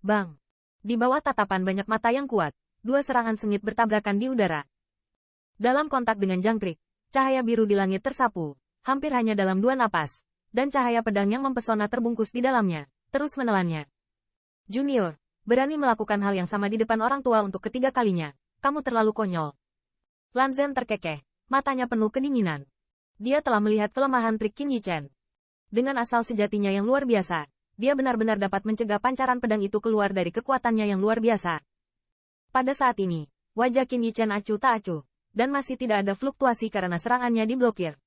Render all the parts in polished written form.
Bang! Di bawah tatapan banyak mata yang kuat, dua serangan sengit bertabrakan di udara. Dalam kontak dengan jangkrik, cahaya biru di langit tersapu, hampir hanya dalam 2 napas, dan cahaya pedang yang mempesona terbungkus di dalamnya, terus menelannya. Junior, berani melakukan hal yang sama di depan orang tua untuk ketiga kalinya, kamu terlalu konyol. Lan Zhen terkekeh, matanya penuh kedinginan. Dia telah melihat kelemahan trik Qin Yichen. Dengan asal sejatinya yang luar biasa, dia benar-bear dapat mencegah pancaran pedang itu keluar dari kekuatannya yang luar biasa. Pada saat ini, wajah Qin Yichen acuh tak acuh, dan masih tidak ada fluktuasi karena serangannya diblokir.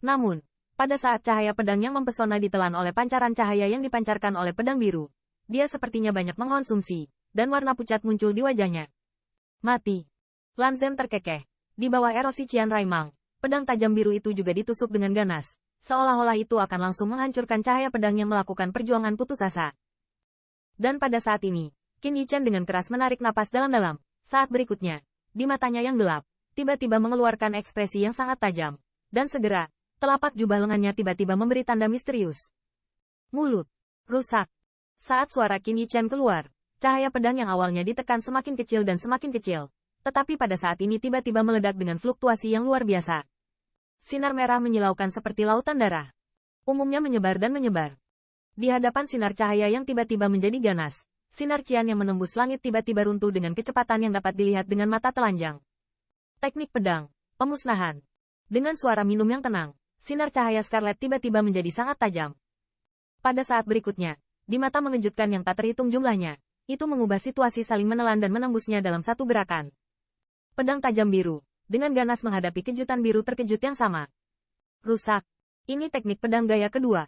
Namun, pada saat cahaya pedang yang mempesona ditelan oleh pancaran cahaya yang dipancarkan oleh pedang biru, dia sepertinya banyak mengkonsumsi, dan warna pucat muncul di wajahnya. Mati. Lan Zhen terkekeh. Di bawah erosi Qian Raimang, pedang tajam biru itu juga ditusuk dengan ganas, seolah-olah itu akan langsung menghancurkan cahaya pedang yang melakukan perjuangan putus asa. Dan pada saat ini, Qin Yichen dengan keras menarik napas dalam-dalam. Saat berikutnya, di matanya yang gelap, tiba-tiba mengeluarkan ekspresi yang sangat tajam. Dan segera, telapak jubah lengannya tiba-tiba memberi tanda misterius. Mulut. Rusak. Saat suara Qin Yichen keluar, cahaya pedang yang awalnya ditekan semakin kecil dan semakin kecil. Tetapi pada saat ini tiba-tiba meledak dengan fluktuasi yang luar biasa. Sinar merah menyilaukan seperti lautan darah. Umumnya menyebar dan menyebar. Di hadapan sinar cahaya yang tiba-tiba menjadi ganas, sinar Qian yang menembus langit tiba-tiba runtuh dengan kecepatan yang dapat dilihat dengan mata telanjang. Teknik pedang, pemusnahan. Dengan suara minum yang tenang, sinar cahaya Scarlet tiba-tiba menjadi sangat tajam. Pada saat berikutnya, di mata mengejutkan yang tak terhitung jumlahnya, itu mengubah situasi saling menelan dan menembusnya dalam satu gerakan. Pedang tajam biru, dengan ganas menghadapi kejutan biru terkejut yang sama. Rusak. Ini teknik pedang gaya kedua.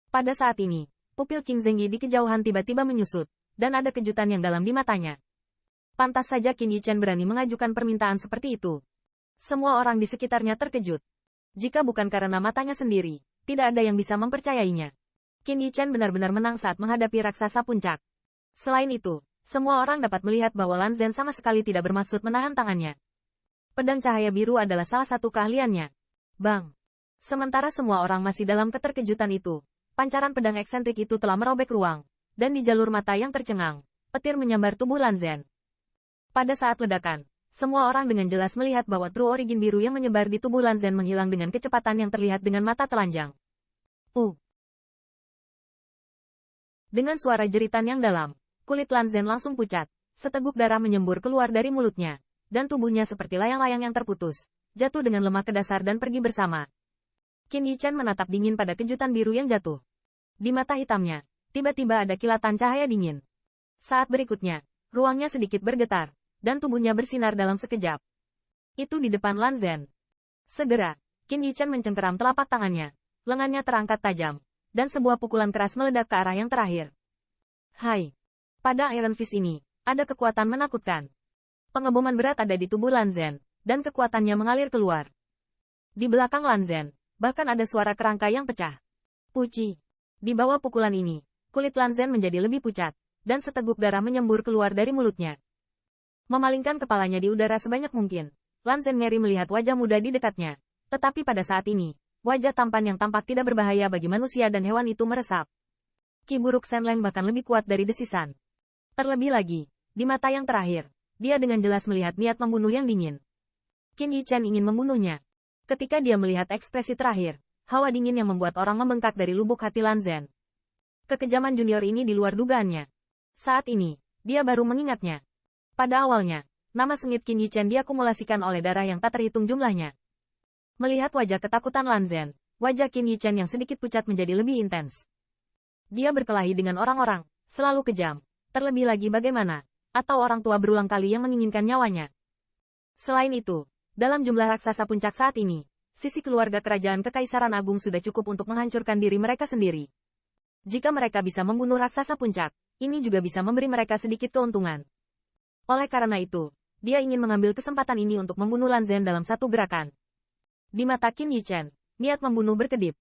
Pada saat ini, pupil Qing Zengyi di kejauhan tiba-tiba menyusut, dan ada kejutan yang dalam di matanya. Pantas saja Qin Yichen berani mengajukan permintaan seperti itu. Semua orang di sekitarnya terkejut. Jika bukan karena matanya sendiri, tidak ada yang bisa mempercayainya. Qin Yichen benar-benar menang saat menghadapi raksasa puncak. Selain itu, semua orang dapat melihat bahwa Lan Zhen sama sekali tidak bermaksud menahan tangannya. Pedang cahaya biru adalah salah satu keahliannya. Bang! Sementara semua orang masih dalam keterkejutan itu, pancaran pedang eksentrik itu telah merobek ruang, dan di jalur mata yang tercengang, petir menyambar tubuh Lan Zhen. Pada saat ledakan, semua orang dengan jelas melihat bahwa True Origin biru yang menyebar di tubuh Lan Zhen menghilang dengan kecepatan yang terlihat dengan mata telanjang. Dengan suara jeritan yang dalam, kulit Lan Zhen langsung pucat, seteguk darah menyembur keluar dari mulutnya, dan tubuhnya seperti layang-layang yang terputus, jatuh dengan lemah ke dasar dan pergi bersama. Qin Yichen menatap dingin pada kejutan biru yang jatuh. Di mata hitamnya, tiba-tiba ada kilatan cahaya dingin. Saat berikutnya, ruangnya sedikit bergetar, dan tubuhnya bersinar dalam sekejap. Itu di depan Lan Zhen. Segera, Qin Yichen mencengkeram telapak tangannya, lengannya terangkat tajam, dan sebuah pukulan keras meledak ke arah yang terakhir. Hai! Pada Iron Fist ini, ada kekuatan menakutkan. Pengeboman berat ada di tubuh Lan Zhen, dan kekuatannya mengalir keluar. Di belakang Lan Zhen, bahkan ada suara kerangka yang pecah. Puci! Di bawah pukulan ini, kulit Lan Zhen menjadi lebih pucat, dan seteguk darah menyembur keluar dari mulutnya. Memalingkan kepalanya di udara sebanyak mungkin, Lan Zhen ngeri melihat wajah muda di dekatnya. Tetapi pada saat ini, wajah tampan yang tampak tidak berbahaya bagi manusia dan hewan itu meresap. Ki buruk Shenleng bahkan lebih kuat dari desisan. Terlebih lagi, di mata yang terakhir, dia dengan jelas melihat niat membunuh yang dingin. Qin Yichen ingin membunuhnya. Ketika dia melihat ekspresi terakhir, hawa dingin yang membuat orang membengkak dari lubuk hati Lan Zhen. Kekejaman junior ini di luar dugaannya. Saat ini, dia baru mengingatnya. Pada awalnya, nama sengit Qin Yichen diakumulasikan oleh darah yang tak terhitung jumlahnya. Melihat wajah ketakutan Lan Zhen, wajah Qin Yichen yang sedikit pucat menjadi lebih intens. Dia berkelahi dengan orang-orang, selalu kejam. Terlebih lagi bagaimana, atau orang tua berulang kali yang menginginkan nyawanya. Selain itu, dalam jumlah raksasa puncak saat ini, sisi keluarga kerajaan Kekaisaran Agung sudah cukup untuk menghancurkan diri mereka sendiri. Jika mereka bisa membunuh raksasa puncak, ini juga bisa memberi mereka sedikit keuntungan. Oleh karena itu, dia ingin mengambil kesempatan ini untuk membunuh Lan Zhen dalam satu gerakan. Di mata Qin Yichen, niat membunuh berkedip.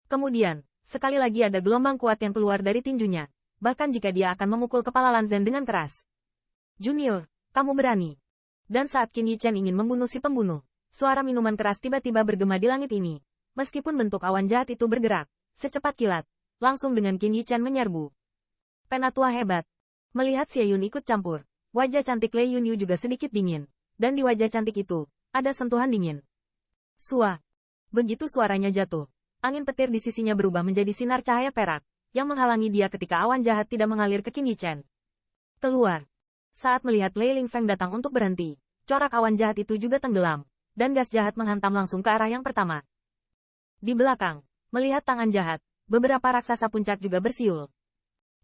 Kemudian, sekali lagi ada gelombang kuat yang keluar dari tinjunya, bahkan jika dia akan memukul kepala Lan Zhen dengan keras. Junior, kamu berani. Dan saat Qin Yichen ingin membunuh si pembunuh, suara minuman keras tiba-tiba bergema di langit ini. Meskipun bentuk awan jahat itu bergerak, secepat kilat, langsung dengan Qin Yichen menyerbu. Penatua hebat. Melihat Xie Yun ikut campur, wajah cantik Lei Yunyu juga sedikit dingin. Dan di wajah cantik itu, ada sentuhan dingin. Sua. Begitu suaranya jatuh, angin petir di sisinya berubah menjadi sinar cahaya perak, yang menghalangi dia ketika awan jahat tidak mengalir ke Qin Yichen. Keluar. Saat melihat Lei Lingfeng datang untuk berhenti, corak awan jahat itu juga tenggelam, dan gas jahat menghantam langsung ke arah yang pertama. Di belakang, melihat tangan jahat, beberapa raksasa puncak juga bersiul.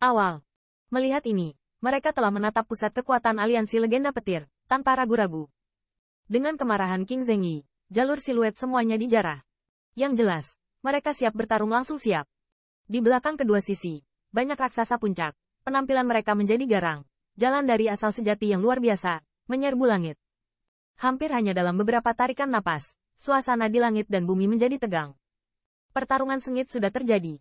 Awal. Melihat ini, mereka telah menatap pusat kekuatan aliansi legenda petir, tanpa ragu-ragu. Dengan kemarahan King Zhengyi, jalur siluet semuanya dijarah. Yang jelas, mereka siap bertarung langsung siap. Di belakang kedua sisi, banyak raksasa puncak, penampilan mereka menjadi garang, jalan dari asal sejati yang luar biasa, menyerbu langit. Hampir hanya dalam beberapa tarikan napas, suasana di langit dan bumi menjadi tegang. Pertarungan sengit sudah terjadi,